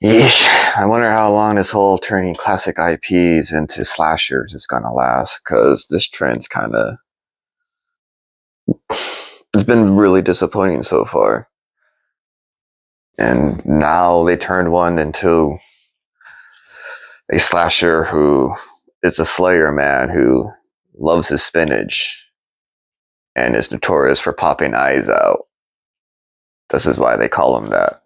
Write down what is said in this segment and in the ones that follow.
Yeesh. I wonder how long this whole turning classic IPs into slashers is gonna last, because this trend's kind of. It's been really disappointing so far. And now they turned one into a slasher who is a Slayer man who loves his spinach and is notorious for popping eyes out. This is why they call him that.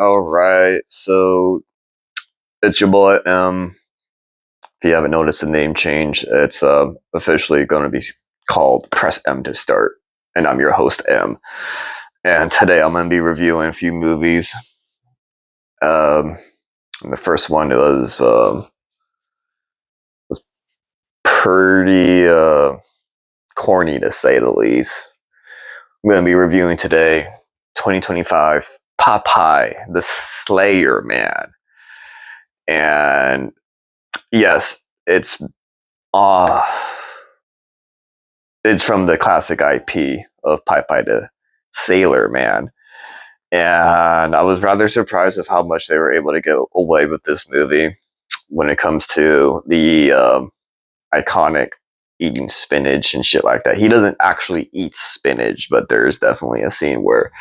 All right. So it's your boy M. If you haven't noticed the name change, it's officially going to be called Press M to Start. And I'm your host, M. And today I'm going to be reviewing a few movies. The first one was pretty corny, to say the least. I'm going to be reviewing today 2025 Popeye The Slayer Man. And yes, it's from the classic IP of Popeye the Sailor Man. And I was rather surprised of how much they were able to get away with this movie when it comes to the iconic eating spinach and shit like that. He doesn't actually eat spinach, but there's definitely a scene where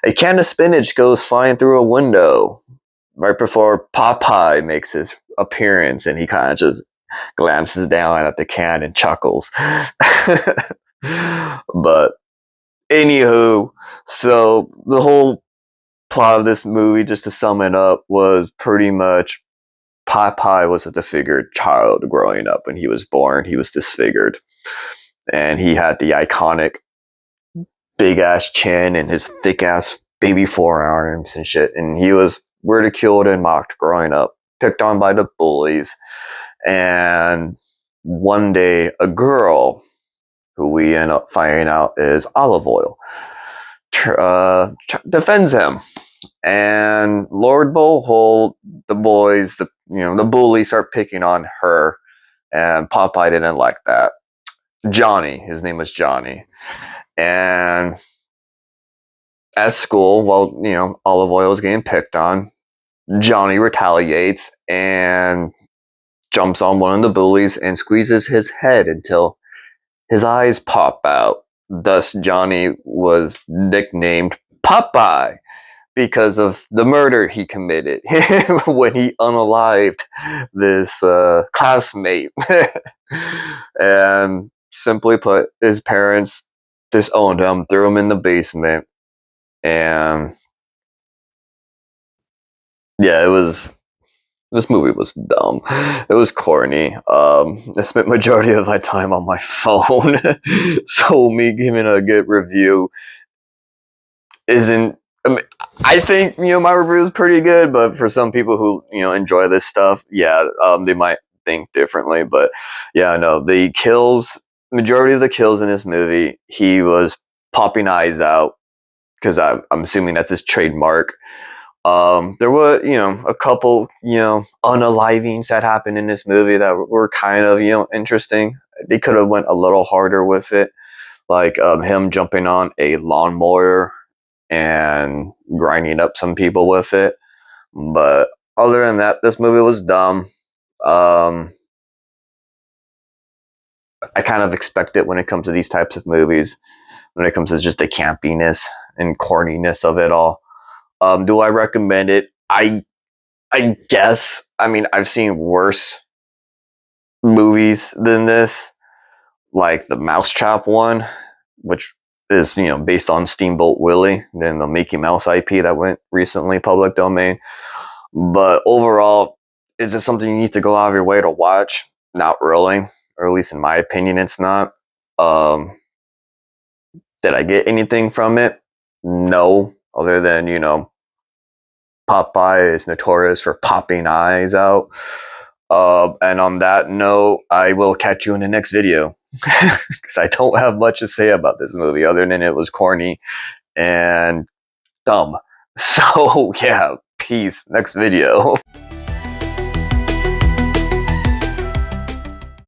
a can of spinach goes flying through a window right before Popeye makes his appearance, and he kind of just glances down at the can and chuckles. But anywho, so the whole plot of this movie, just to sum it up, was pretty much Popeye was a disfigured child growing up. When he was born, he was disfigured. And he had the iconic big ass chin and his thick ass baby forearms and shit. And he was ridiculed and mocked growing up, picked on by the bullies. And one day, a girl, who we end up finding out is Olive Oil, defends him. And Lord Behold, the boys, the bullies start picking on her, and Popeye didn't like that. Johnny, his name was Johnny, and at school, while Olive Oil is getting picked on, Johnny retaliates and jumps on one of the bullies and squeezes his head until his eyes pop out. Thus, Johnny was nicknamed Popeye, because of the murder he committed when he unalived this classmate. And simply put, his parents disowned him, threw him in the basement, and yeah, this movie was dumb. It was corny. I spent majority of my time on my phone, so me giving a good review isn't. I think my review is pretty good, but for some people who enjoy this stuff, they might think differently. But yeah, no, the majority of the kills in this movie, he was popping eyes out, because I'm assuming that's his trademark. There were a couple unalivings that happened in this movie that were kind of interesting. They could have went a little harder with it, like him jumping on a lawnmower and grinding up some people with it. But other than that, this movie was dumb. I kind of expect it when it comes to these types of movies, when it comes to just the campiness and corniness of it all. Do I recommend it? I guess. I mean, I've seen worse movies than this, like the Mousetrap one, which is based on Steamboat Willie, then the Mickey Mouse IP that went recently public domain. But overall, is it something you need to go out of your way to watch? Not really, or at least in my opinion, it's not. Did I get anything from it? No, other than Popeye is notorious for popping eyes out. And on that note, I will catch you in the next video, because I don't have much to say about this movie other than it was corny and dumb. So yeah, peace. Next video.